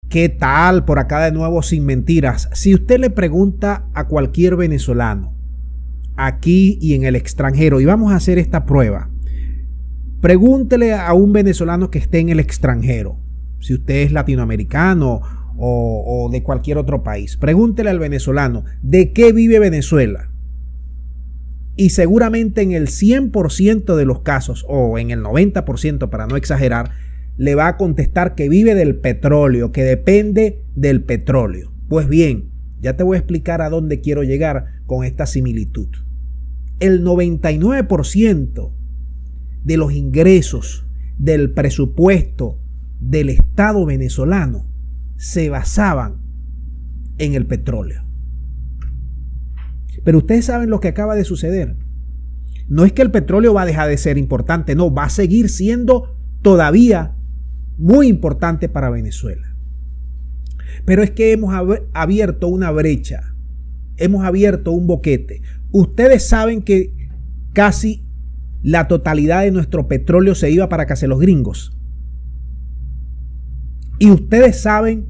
¿Qué tal? Por acá de nuevo sin mentiras. Si usted le pregunta a cualquier venezolano, aquí y en el extranjero, y vamos a hacer esta prueba, pregúntele a un venezolano que esté en el extranjero, si usted es latinoamericano o de cualquier otro país, pregúntele al venezolano, ¿de qué vive Venezuela? Y seguramente en el 100% de los casos, o en el 90% para no exagerar, le va a contestar que vive del petróleo, que depende del petróleo. Pues bien, ya te voy a explicar a dónde quiero llegar con esta similitud. El 99% de los ingresos del presupuesto del Estado venezolano se basaban en el petróleo. Pero ustedes saben lo que acaba de suceder. No es que el petróleo va a dejar de ser importante, no, va a seguir siendo todavía muy importante para Venezuela. Pero es que hemos abierto una brecha, hemos abierto un boquete. Ustedes saben que casi la totalidad de nuestro petróleo se iba para casa de los gringos. Y ustedes saben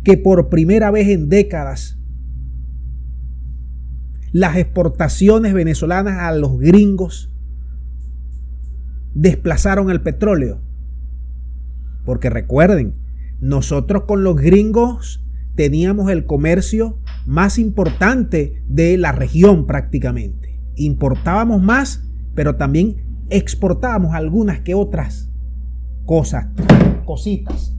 que por primera vez en décadas las exportaciones venezolanas a los gringos desplazaron el petróleo. Porque recuerden, nosotros con los gringos teníamos el comercio más importante de la región prácticamente. Importábamos más, pero también exportábamos algunas que otras cositas.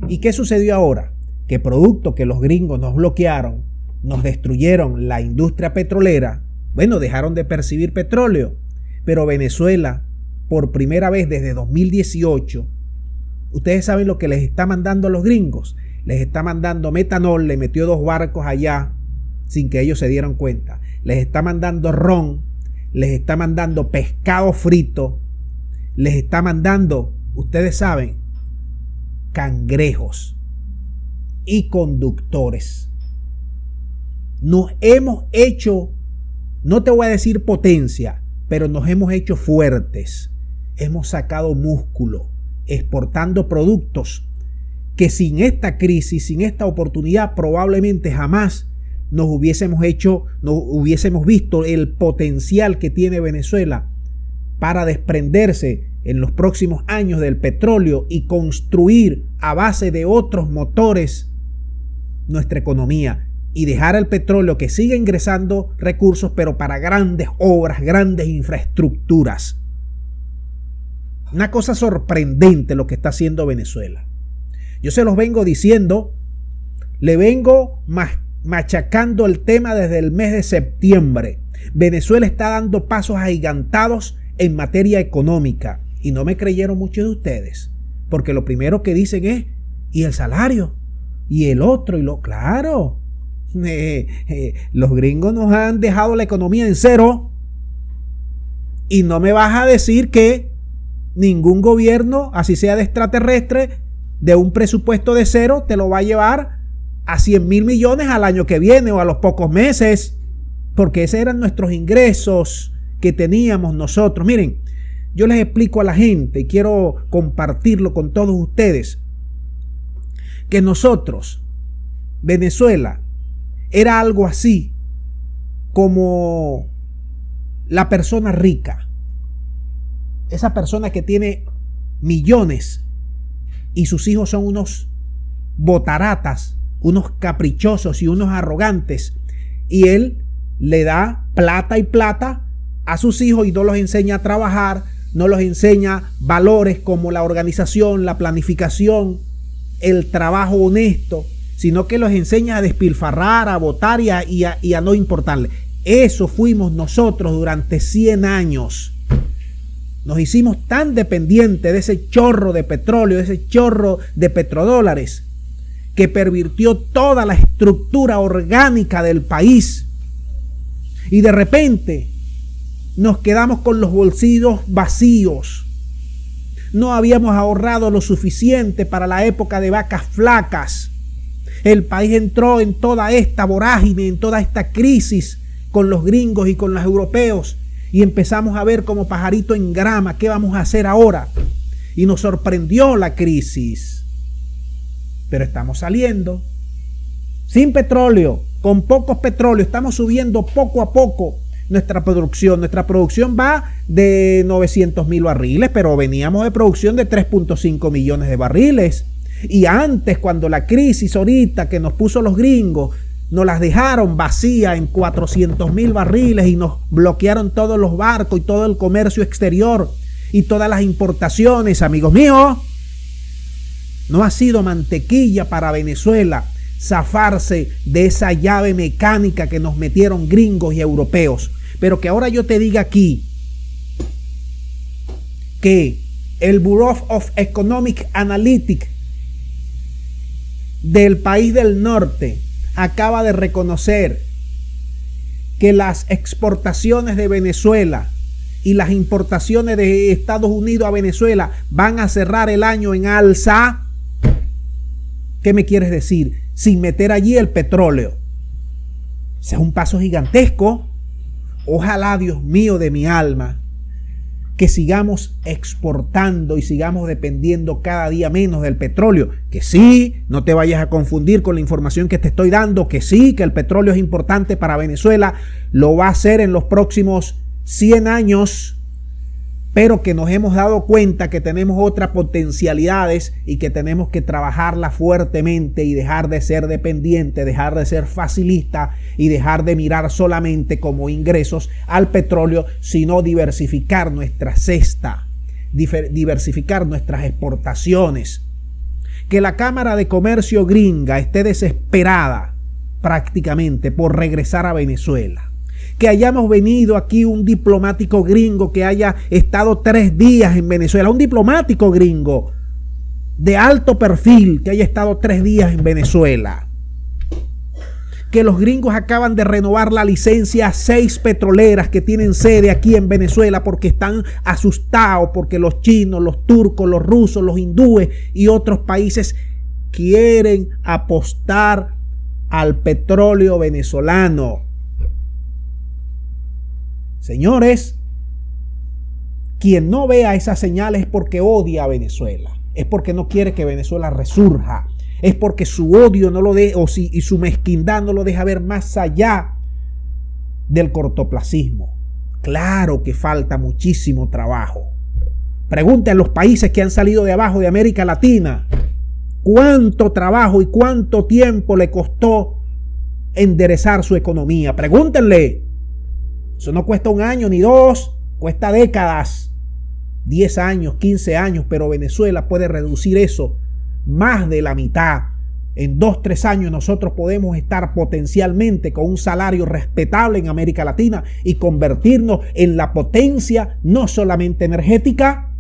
¿Y qué sucedió ahora? Que producto que los gringos nos bloquearon, nos destruyeron la industria petrolera, bueno, dejaron de percibir petróleo. Pero Venezuela, por primera vez desde 2018, ustedes saben lo que les está mandando a los gringos. Les está mandando metanol, le metió 2 barcos allá sin que ellos se dieran cuenta. Les está mandando ron, les está mandando pescado frito, les está mandando, ustedes saben, cangrejos y conductores. Nos hemos hecho, no te voy a decir potencia, pero nos hemos hecho fuertes. Hemos sacado músculo, exportando productos que sin esta crisis, sin esta oportunidad, probablemente jamás nos hubiésemos visto el potencial que tiene Venezuela para desprenderse en los próximos años del petróleo y construir a base de otros motores nuestra economía y dejar el petróleo que siga ingresando recursos, pero para grandes obras, grandes infraestructuras. Una cosa sorprendente lo que está haciendo Venezuela. Yo se los vengo diciendo, le vengo machacando el tema desde el mes de septiembre. Venezuela está dando pasos agigantados en materia económica y no me creyeron muchos de ustedes, porque lo primero que dicen es, ¿y el salario? ¿Y el otro? Claro, los gringos nos han dejado la economía en cero y no me vas a decir que ningún gobierno, así sea de extraterrestre, de un presupuesto de cero, te lo va a llevar a 100,000 millones al año que viene o a los pocos meses, porque esos eran nuestros ingresos que teníamos nosotros. Miren, yo les explico a la gente y quiero compartirlo con todos ustedes, que nosotros, Venezuela, era algo así como la persona rica, esa persona que tiene millones y sus hijos son unos botaratas, unos caprichosos y unos arrogantes, y él le da plata y plata a sus hijos y no los enseña a trabajar, no los enseña valores como la organización, la planificación, el trabajo honesto, sino que los enseña a despilfarrar, a votar y a no importarle. Eso fuimos nosotros durante 100 años. Nos hicimos tan dependientes de ese chorro de petróleo, de ese chorro de petrodólares, que pervirtió toda la estructura orgánica del país. Y de repente nos quedamos con los bolsillos vacíos. No habíamos ahorrado lo suficiente para la época de vacas flacas. El país entró en toda esta vorágine, en toda esta crisis con los gringos y con los europeos. Y empezamos a ver como pajarito en grama, ¿qué vamos a hacer ahora? Y nos sorprendió la crisis. pero estamos saliendo sin petróleo, con pocos petróleos, estamos subiendo poco a poco nuestra producción. Nuestra producción va de 900.000 barriles, pero veníamos de producción de 3.5 millones de barriles. Y antes, cuando la crisis ahorita que nos puso los gringos, nos las dejaron vacía en 400.000 barriles y nos bloquearon todos los barcos y todo el comercio exterior y todas las importaciones, amigos míos, no ha sido mantequilla para Venezuela zafarse de esa llave mecánica que nos metieron gringos y europeos. Pero que ahora yo te diga aquí que el Bureau of Economic Analytics del país del norte acaba de reconocer que las exportaciones de Venezuela y las importaciones de Estados Unidos a Venezuela van a cerrar el año en alza. ¿Qué me quieres decir? Sin meter allí el petróleo. Ese es un paso gigantesco. Ojalá, Dios mío de mi alma, que sigamos exportando y sigamos dependiendo cada día menos del petróleo. Que sí, no te vayas a confundir con la información que te estoy dando, que sí, que el petróleo es importante para Venezuela, lo va a ser en los próximos 100 años, pero que nos hemos dado cuenta que tenemos otras potencialidades y que tenemos que trabajarlas fuertemente y dejar de ser dependiente, dejar de ser facilista y dejar de mirar solamente como ingresos al petróleo, sino diversificar nuestra cesta, diversificar nuestras exportaciones. Que la Cámara de Comercio gringa esté desesperada prácticamente por regresar a Venezuela. Que hayamos venido aquí un diplomático gringo que haya estado 3 días en Venezuela, un diplomático gringo de alto perfil que haya estado 3 días en Venezuela. Que los gringos acaban de renovar la licencia a 6 petroleras que tienen sede aquí en Venezuela porque están asustados, porque los chinos, los turcos, los rusos, los hindúes y otros países quieren apostar al petróleo venezolano. Señores, quien no vea esas señales es porque odia a Venezuela, es porque no quiere que Venezuela resurja, es porque su odio no lo deja, y su mezquindad no lo deja ver más allá del cortoplacismo. Claro que falta muchísimo trabajo. Pregunten a los países que han salido de abajo de América Latina cuánto trabajo y cuánto tiempo le costó enderezar su economía. Pregúntenle. Eso no cuesta 1 año ni 2, cuesta décadas, 10 años, 15 años, pero Venezuela puede reducir eso más de la mitad. En 2, 3 años nosotros podemos estar potencialmente con un salario respetable en América Latina y convertirnos en la potencia no solamente energética,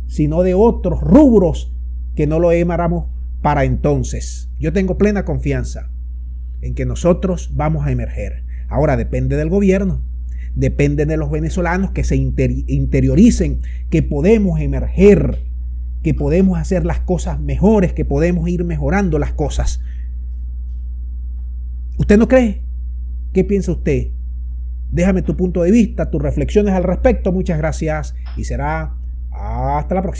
sino de otros rubros que no lo emaramos para entonces. Yo tengo plena confianza en que nosotros vamos a emerger. Ahora depende del gobierno. Depende de los venezolanos que se interioricen, que podemos emerger, que podemos hacer las cosas mejores, que podemos ir mejorando las cosas. ¿Usted no cree? ¿Qué piensa usted? Déjame tu punto de vista, tus reflexiones al respecto. Muchas gracias y será hasta la próxima.